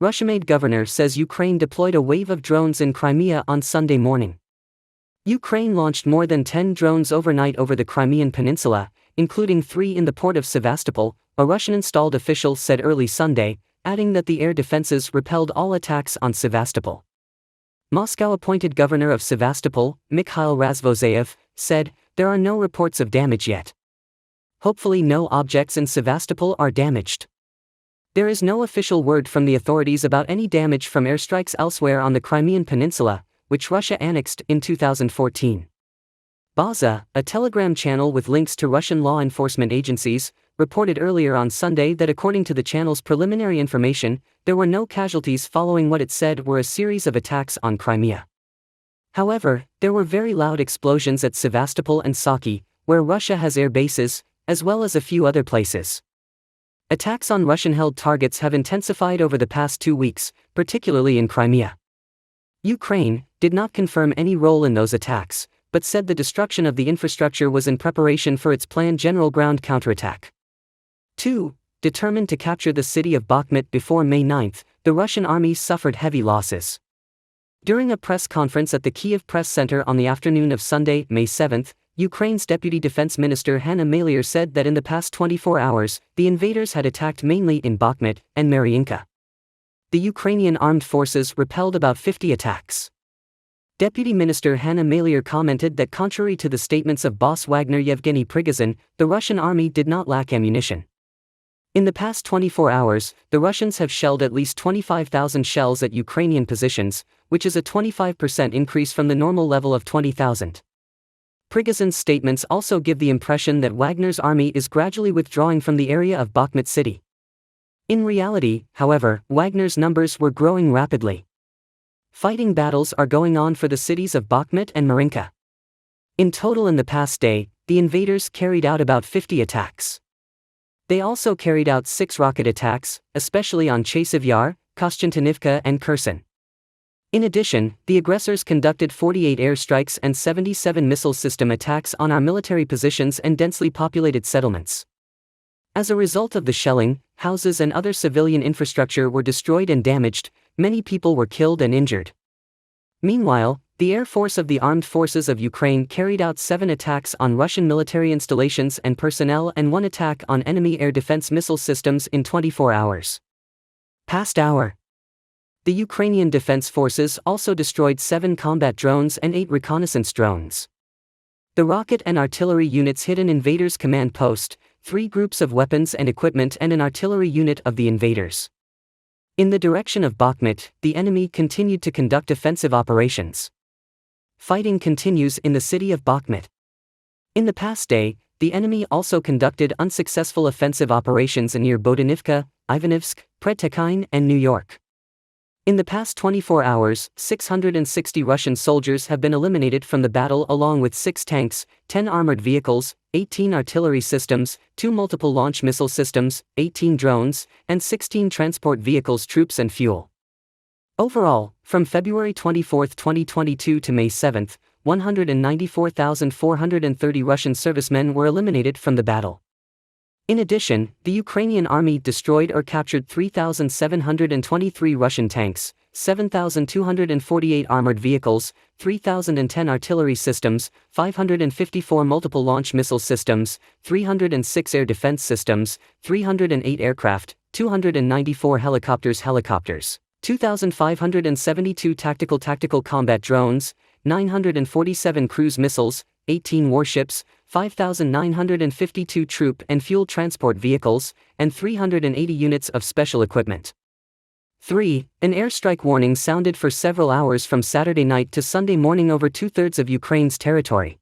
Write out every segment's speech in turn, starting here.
Russian-made governor says Ukraine deployed a wave of drones in Crimea on Sunday morning. Ukraine launched more than 10 drones overnight over the Crimean Peninsula, including 3 in the port of Sevastopol, a Russian-installed official said early Sunday, adding that the air defenses repelled all attacks on Sevastopol. Moscow-appointed governor of Sevastopol, Mikhail Razvozayev, said, "There are no reports of damage yet. Hopefully no objects in Sevastopol are damaged." There is no official word from the authorities about any damage from airstrikes elsewhere on the Crimean Peninsula, which Russia annexed in 2014. Baza, a Telegram channel with links to Russian law enforcement agencies, reported earlier on Sunday that according to the channel's preliminary information, there were no casualties following what it said were a series of attacks on Crimea. However, there were very loud explosions at Sevastopol and Saki, where Russia has air bases, as well as a few other places. Attacks on Russian-held targets have intensified over the past 2 weeks, particularly in Crimea. Ukraine did not confirm any role in those attacks, but said the destruction of the infrastructure was in preparation for its planned general ground counterattack. 2. Determined to capture the city of Bakhmut before May 9, the Russian army suffered heavy losses. During a press conference at the Kyiv Press Center on the afternoon of Sunday, May 7, Ukraine's Deputy Defense Minister Hanna Maliar said that in the past 24 hours, the invaders had attacked mainly in Bakhmut and Mariinka. The Ukrainian armed forces repelled about 50 attacks. Deputy Minister Hanna Maliar commented that contrary to the statements of boss Wagner Yevgeny Prigozhin, the Russian army did not lack ammunition. In the past 24 hours, the Russians have shelled at least 25,000 shells at Ukrainian positions, which is a 25% increase from the normal level of 20,000. Prigozhin's statements also give the impression that Wagner's army is gradually withdrawing from the area of Bakhmut city. In reality, however, Wagner's numbers were growing rapidly. Fighting battles are going on for the cities of Bakhmut and Mariinka. In total in the past day, the invaders carried out about 50 attacks. They also carried out 6 rocket attacks, especially on Chasiv Yar, Kostantinivka and Kherson. In addition, the aggressors conducted 48 airstrikes and 77 missile system attacks on our military positions and densely populated settlements. As a result of the shelling, houses and other civilian infrastructure were destroyed and damaged, many people were killed and injured. Meanwhile, the Air Force of the Armed Forces of Ukraine carried out 7 attacks on Russian military installations and personnel and 1 attack on enemy air defense missile systems in 24 hours. Past hour. The Ukrainian Defense Forces also destroyed 7 combat drones and 8 reconnaissance drones. The rocket and artillery units hit an invaders' command post, 3 groups of weapons and equipment and an artillery unit of the invaders. In the direction of Bakhmut, the enemy continued to conduct offensive operations. Fighting continues in the city of Bakhmut. In the past day, the enemy also conducted unsuccessful offensive operations near Bodanivka, Ivanivsk, Predtekine, and New York. In the past 24 hours, 660 Russian soldiers have been eliminated from the battle along with 6 tanks, 10 armored vehicles, 18 artillery systems, 2 multiple launch missile systems, 18 drones, and 16 transport vehicles, troops and fuel. Overall, from February 24, 2022 to May 7, 194,430 Russian servicemen were eliminated from the battle. In addition, the Ukrainian army destroyed or captured 3,723 Russian tanks, 7,248 armored vehicles, 3,010 artillery systems, 554 multiple launch missile systems, 306 air defense systems, 308 aircraft, 294 helicopters, 2,572 tactical combat drones, 947 cruise missiles, 18 warships, 5,952 troop and fuel transport vehicles, and 380 units of special equipment. 3. An airstrike warning sounded for several hours from Saturday night to Sunday morning over 2/3 of Ukraine's territory.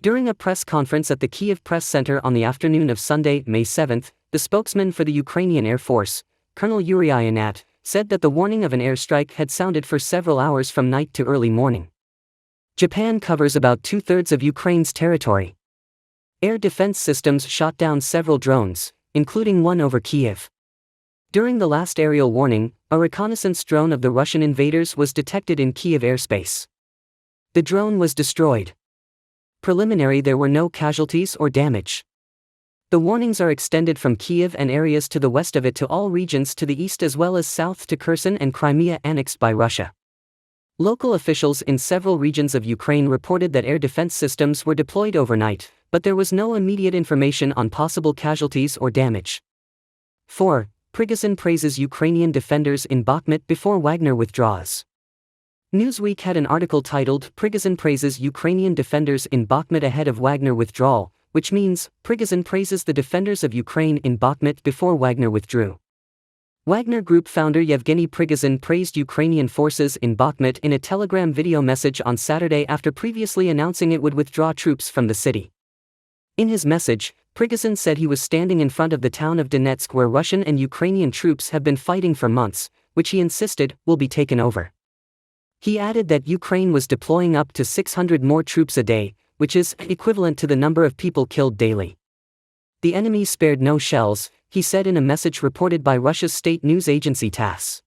During a press conference at the Kyiv Press Center on the afternoon of Sunday, May 7, the spokesman for the Ukrainian Air Force, Colonel Yuri Ianat, said that the warning of an airstrike had sounded for several hours from night to early morning. Japan covers about 2/3 of Ukraine's territory. Air defense systems shot down several drones, including one over Kyiv. During the last aerial warning, a reconnaissance drone of the Russian invaders was detected in Kyiv airspace. The drone was destroyed. Preliminary, there were no casualties or damage. The warnings are extended from Kyiv and areas to the west of it to all regions to the east as well as south to Kherson and Crimea annexed by Russia. Local officials in several regions of Ukraine reported that air defense systems were deployed overnight, but there was no immediate information on possible casualties or damage. 4. Prigozhin praises Ukrainian defenders in Bakhmut before Wagner withdraws. Newsweek had an article titled "Prigozhin praises Ukrainian defenders in Bakhmut ahead of Wagner withdrawal," which means Prigozhin praises the defenders of Ukraine in Bakhmut before Wagner withdrew. Wagner Group founder Yevgeny Prigozhin praised Ukrainian forces in Bakhmut in a Telegram video message on Saturday after previously announcing it would withdraw troops from the city. In his message, Prigozhin said he was standing in front of the town of Donetsk where Russian and Ukrainian troops have been fighting for months, which he insisted will be taken over. He added that Ukraine was deploying up to 600 more troops a day, which is equivalent to the number of people killed daily. The enemy spared no shells, he said in a message reported by Russia's state news agency TASS.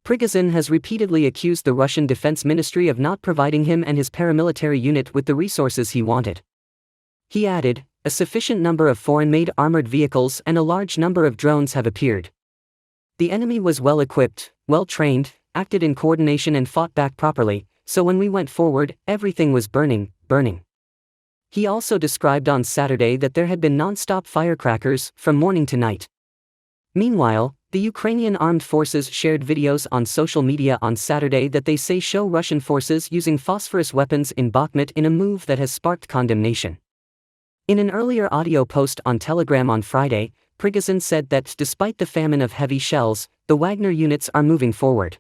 Prigozhin has repeatedly accused the Russian Defense Ministry of not providing him and his paramilitary unit with the resources he wanted. He added, "A sufficient number of foreign-made armored vehicles and a large number of drones have appeared. The enemy was well equipped, well trained, acted in coordination and fought back properly, so when we went forward, everything was burning." He also described on Saturday that there had been non-stop firecrackers from morning to night. Meanwhile, the Ukrainian armed forces shared videos on social media on Saturday that they say show Russian forces using phosphorus weapons in Bakhmut in a move that has sparked condemnation. In an earlier audio post on Telegram on Friday, Prigozhin said that despite the famine of heavy shells, the Wagner units are moving forward.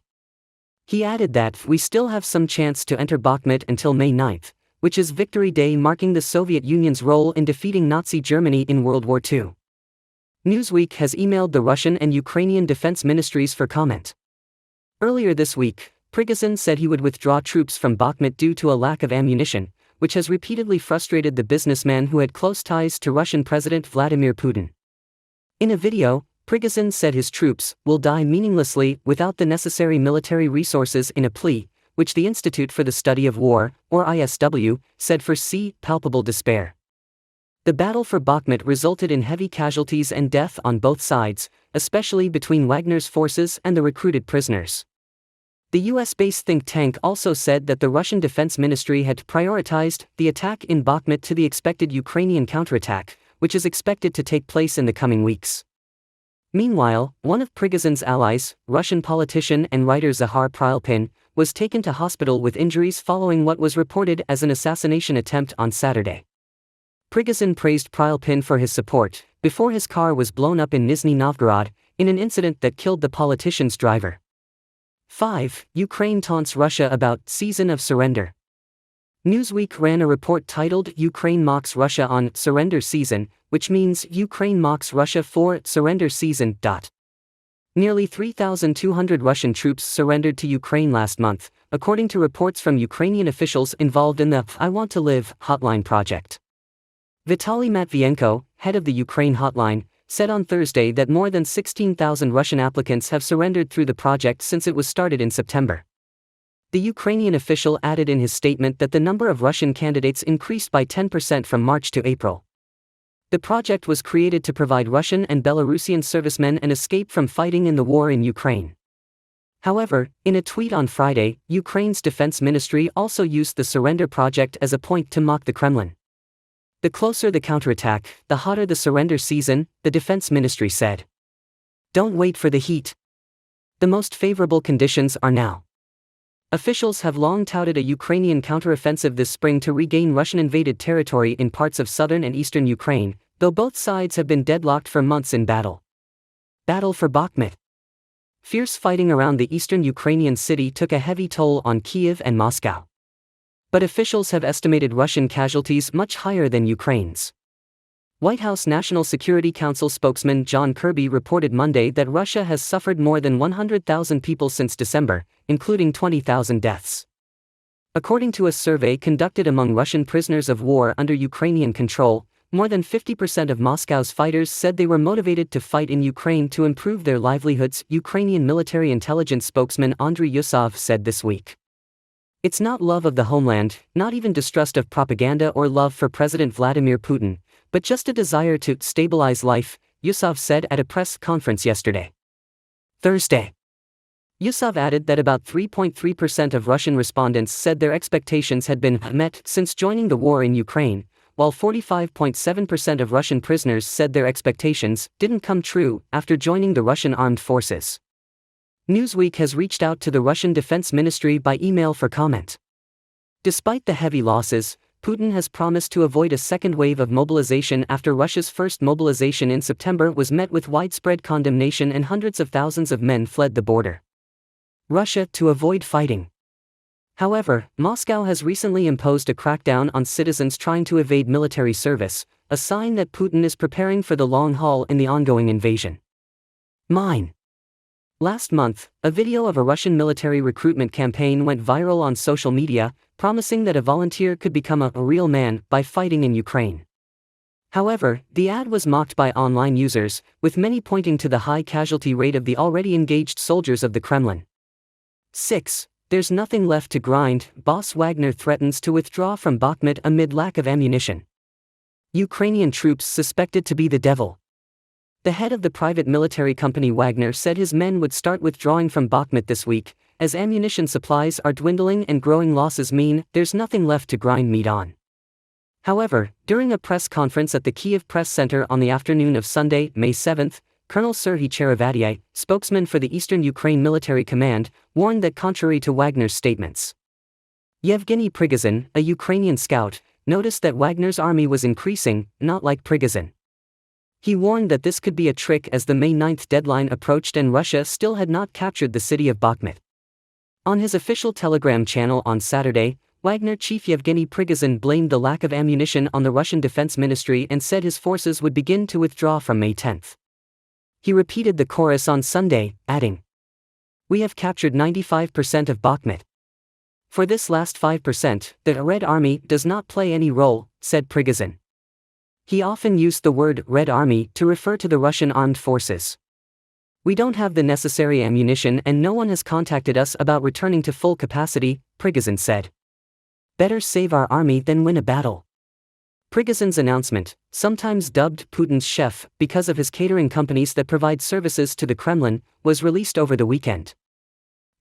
He added that we still have some chance to enter Bakhmut until May 9th, which is Victory Day, marking the Soviet Union's role in defeating Nazi Germany in World War II. Newsweek has emailed the Russian and Ukrainian defense ministries for comment. Earlier this week, Prigozhin said he would withdraw troops from Bakhmut due to a lack of ammunition, which has repeatedly frustrated the businessman who had close ties to Russian President Vladimir Putin. In a video, Prigozhin said his troops will die meaninglessly without the necessary military resources in a plea, which the Institute for the Study of War, or ISW, said foresee palpable despair. The battle for Bakhmut resulted in heavy casualties and death on both sides, especially between Wagner's forces and the recruited prisoners. The US-based think tank also said that the Russian Defense Ministry had prioritized the attack in Bakhmut to the expected Ukrainian counterattack, which is expected to take place in the coming weeks. Meanwhile, one of Prigozhin's allies, Russian politician and writer Zakhar Pryalpin, was taken to hospital with injuries following what was reported as an assassination attempt on Saturday. Prigozhin praised Pryalpin for his support, before his car was blown up in Nizhny Novgorod, in an incident that killed the politician's driver. 5. Ukraine taunts Russia about season of surrender. Newsweek ran a report titled "Ukraine mocks Russia on surrender season," which means Ukraine mocks Russia for surrender season. Nearly 3,200 Russian troops surrendered to Ukraine last month, according to reports from Ukrainian officials involved in the I Want to Live hotline project. Vitaly Matvienko, head of the Ukraine hotline, said on Thursday that more than 16,000 Russian applicants have surrendered through the project since it was started in September. The Ukrainian official added in his statement that the number of Russian candidates increased by 10% from March to April. The project was created to provide Russian and Belarusian servicemen an escape from fighting in the war in Ukraine. However, in a tweet on Friday, Ukraine's defense ministry also used the surrender project as a point to mock the Kremlin. The closer the counterattack, the hotter the surrender season, the defense ministry said. Don't wait for the heat. The most favorable conditions are now. Officials have long touted a Ukrainian counteroffensive this spring to regain Russian-invaded territory in parts of southern and eastern Ukraine, though both sides have been deadlocked for months in battle. Battle for Bakhmut. Fierce fighting around the eastern Ukrainian city took a heavy toll on Kyiv and Moscow. But officials have estimated Russian casualties much higher than Ukraine's. White House National Security Council spokesman John Kirby reported Monday that Russia has suffered more than 100,000 people since December, including 20,000 deaths. According to a survey conducted among Russian prisoners of war under Ukrainian control, more than 50% of Moscow's fighters said they were motivated to fight in Ukraine to improve their livelihoods, Ukrainian military intelligence spokesman Andriy Yusov said this week. It's not love of the homeland, not even distrust of propaganda or love for President Vladimir Putin, but just a desire to stabilize life, Yusov said at a press conference yesterday. Thursday. Yusov added that about 3.3% of Russian respondents said their expectations had been met since joining the war in Ukraine, while 45.7% of Russian prisoners said their expectations didn't come true after joining the Russian armed forces. Newsweek has reached out to the Russian Defense Ministry by email for comment. Despite the heavy losses, Putin has promised to avoid a second wave of mobilization after Russia's first mobilization in September was met with widespread condemnation and hundreds of thousands of men fled the border. Russia to avoid fighting. However, Moscow has recently imposed a crackdown on citizens trying to evade military service, a sign that Putin is preparing for the long haul in the ongoing invasion. Mine. Last month, a video of a Russian military recruitment campaign went viral on social media, promising that a volunteer could become a real man by fighting in Ukraine. However, the ad was mocked by online users, with many pointing to the high casualty rate of the already engaged soldiers of the Kremlin. 6. There's nothing left to grind. Boss Wagner threatens to withdraw from Bakhmut amid lack of ammunition. Ukrainian troops suspected to be the devil. The head of the private military company Wagner said his men would start withdrawing from Bakhmut this week, as ammunition supplies are dwindling and growing losses mean there's nothing left to grind meat on. However, during a press conference at the Kyiv Press Center on the afternoon of Sunday, May 7, Colonel Serhiy Cherevadye, spokesman for the Eastern Ukraine Military Command, warned that contrary to Wagner's statements, Yevgeny Prigozhin, a Ukrainian scout, noticed that Wagner's army was increasing, not like Prigozhin. He warned that this could be a trick as the May 9 deadline approached and Russia still had not captured the city of Bakhmut. On his official Telegram channel on Saturday, Wagner chief Yevgeny Prigozhin blamed the lack of ammunition on the Russian Defense Ministry and said his forces would begin to withdraw from May 10. He repeated the chorus on Sunday, adding, "We have captured 95% of Bakhmut. For this last 5%, the Red Army does not play any role," said Prigozhin. He often used the word Red Army to refer to the Russian armed forces. "We don't have the necessary ammunition and no one has contacted us about returning to full capacity," Prigozhin said. "Better save our army than win a battle." Prigozhin's announcement, sometimes dubbed Putin's chef because of his catering companies that provide services to the Kremlin, was released over the weekend.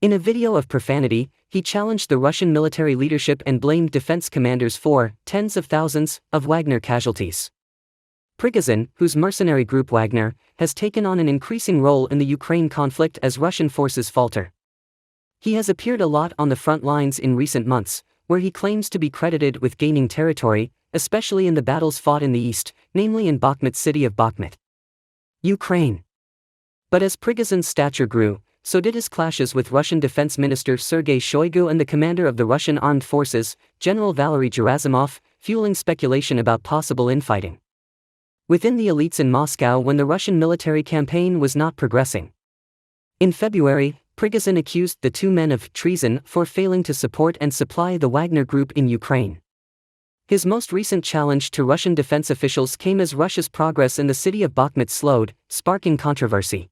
In a video of profanity, he challenged the Russian military leadership and blamed defense commanders for tens of thousands of Wagner casualties. Prigozhin, whose mercenary group Wagner, has taken on an increasing role in the Ukraine conflict as Russian forces falter. He has appeared a lot on the front lines in recent months, where he claims to be credited with gaining territory, especially in the battles fought in the east, namely in Bakhmut city of Bakhmut, Ukraine. But as Prigozhin's stature grew, so did his clashes with Russian Defense Minister Sergei Shoigu and the commander of the Russian Armed Forces, General Valery Gerasimov, fueling speculation about possible infighting within the elites in Moscow when the Russian military campaign was not progressing. In February, Prigozhin accused the two men of treason for failing to support and supply the Wagner Group in Ukraine. His most recent challenge to Russian defense officials came as Russia's progress in the city of Bakhmut slowed, sparking controversy.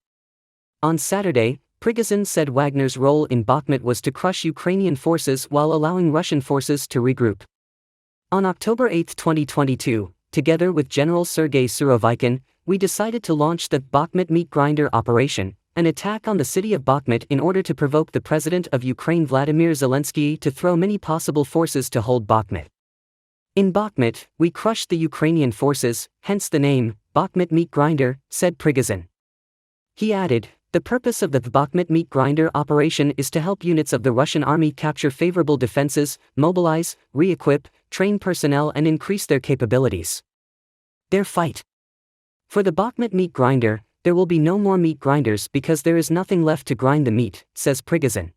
On Saturday, Prigozhin said Wagner's role in Bakhmut was to crush Ukrainian forces while allowing Russian forces to regroup. On October 8, 2022, together with General Sergei Surovikin, we decided to launch the Bakhmut Meat Grinder operation, an attack on the city of Bakhmut in order to provoke the president of Ukraine Vladimir Zelensky to throw many possible forces to hold Bakhmut. In Bakhmut, we crushed the Ukrainian forces, hence the name, Bakhmut Meat Grinder, said Prigozhin. He added, "The purpose of the Bakhmut Meat Grinder operation is to help units of the Russian army capture favorable defenses, mobilize, re-equip, train personnel and increase their capabilities. Their fight. For the Bakhmut Meat Grinder, there will be no more meat grinders because there is nothing left to grind the meat," says Prigozhin.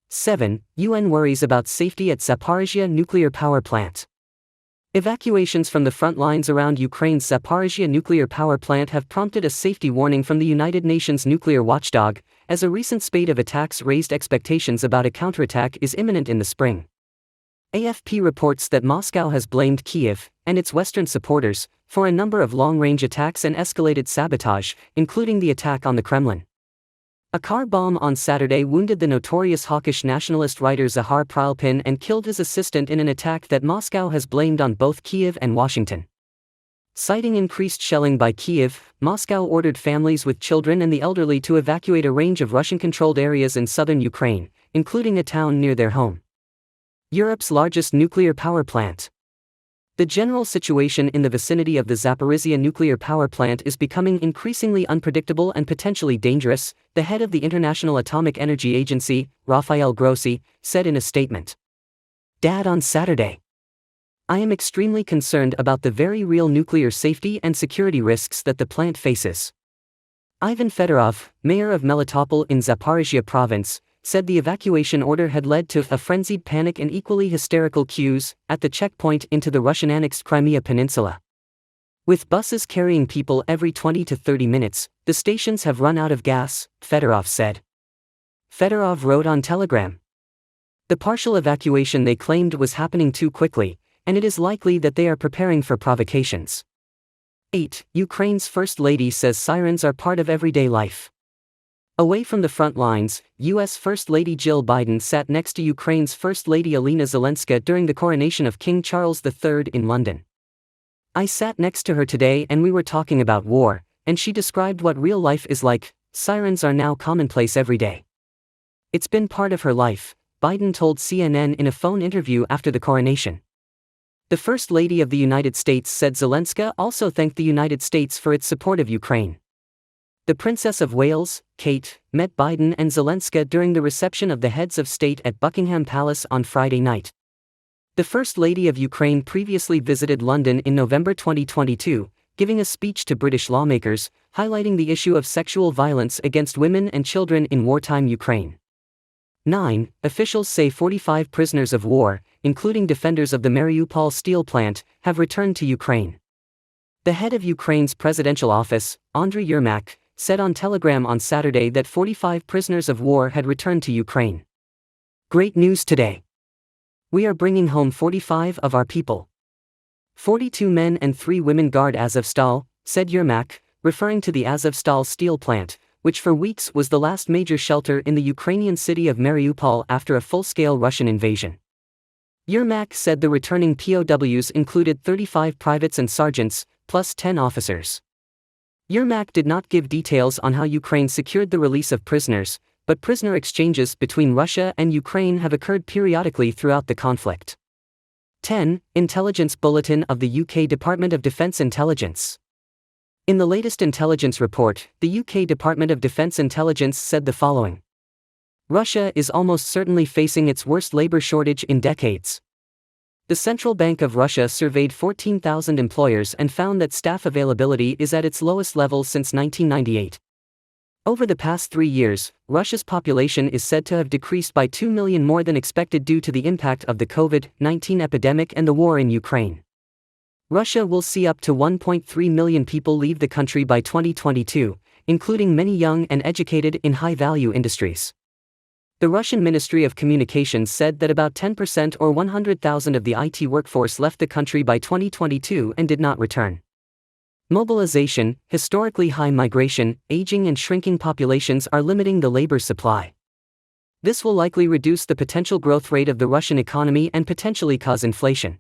7. UN worries about safety at Zaporizhzhia nuclear power plant. Evacuations from the front lines around Ukraine's Zaporizhzhia nuclear power plant have prompted a safety warning from the United Nations nuclear watchdog, as a recent spate of attacks raised expectations about a counterattack is imminent in the spring. AFP reports that Moscow has blamed Kyiv, and its Western supporters, for a number of long-range attacks and escalated sabotage, including the attack on the Kremlin. A car bomb on Saturday wounded the notorious hawkish nationalist writer Zahar Prilpin and killed his assistant in an attack that Moscow has blamed on both Kyiv and Washington. Citing increased shelling by Kyiv, Moscow ordered families with children and the elderly to evacuate a range of Russian-controlled areas in southern Ukraine, including a town near their home. Europe's largest nuclear power plant. The general situation in the vicinity of the Zaporizhzhia nuclear power plant is becoming increasingly unpredictable and potentially dangerous, the head of the International Atomic Energy Agency, Rafael Grossi, said in a statement. Dad on Saturday. I am extremely concerned about the very real nuclear safety and security risks that the plant faces. Ivan Fedorov, mayor of Melitopol in Zaporizhzhia province, said the evacuation order had led to a frenzied panic and equally hysterical queues at the checkpoint into the Russian-annexed Crimea Peninsula. With buses carrying people every 20 to 30 minutes, the stations have run out of gas, Fedorov said. Fedorov wrote on Telegram. The partial evacuation they claimed was happening too quickly, and it is likely that they are preparing for provocations. 8. Ukraine's First Lady says sirens are part of everyday life. Away from the front lines, U.S. First Lady Jill Biden sat next to Ukraine's First Lady Olena Zelenska during the coronation of King Charles III in London. I sat next to her today and we were talking about war, and she described what real life is like. Sirens are now commonplace every day. It's been part of her life, Biden told CNN in a phone interview after the coronation. The First Lady of the United States said Zelenska also thanked the United States for its support of Ukraine. The Princess of Wales, Kate, met Biden and Zelenska during the reception of the heads of state at Buckingham Palace on Friday night. The First Lady of Ukraine previously visited London in November 2022, giving a speech to British lawmakers, highlighting the issue of sexual violence against women and children in wartime Ukraine. 9. Officials say 45 prisoners of war, including defenders of the Mariupol steel plant, have returned to Ukraine. The head of Ukraine's presidential office, Andriy Yermak, said on Telegram on Saturday that 45 prisoners of war had returned to Ukraine. Great news today. We are bringing home 45 of our people. 42 men and 3 women guard Azovstal, said Yermak, referring to the Azovstal steel plant, which for weeks was the last major shelter in the Ukrainian city of Mariupol after a full-scale Russian invasion. Yermak said the returning POWs included 35 privates and sergeants, plus 10 officers. Yermak did not give details on how Ukraine secured the release of prisoners, but prisoner exchanges between Russia and Ukraine have occurred periodically throughout the conflict. 10. Intelligence Bulletin of the UK Department of Defence Intelligence. In the latest intelligence report, the UK Department of Defence Intelligence said the following. Russia is almost certainly facing its worst labour shortage in decades. The Central Bank of Russia surveyed 14,000 employers and found that staff availability is at its lowest level since 1998. Over the past 3 years, Russia's population is said to have decreased by 2 million more than expected due to the impact of the COVID-19 epidemic and the war in Ukraine. Russia will see up to 1.3 million people leave the country by 2022, including many young and educated in high-value industries. The Russian Ministry of Communications said that about 10% or 100,000 of the IT workforce left the country by 2022 and did not return. Mobilization, historically high migration, aging and shrinking populations are limiting the labor supply. This will likely reduce the potential growth rate of the Russian economy and potentially cause inflation.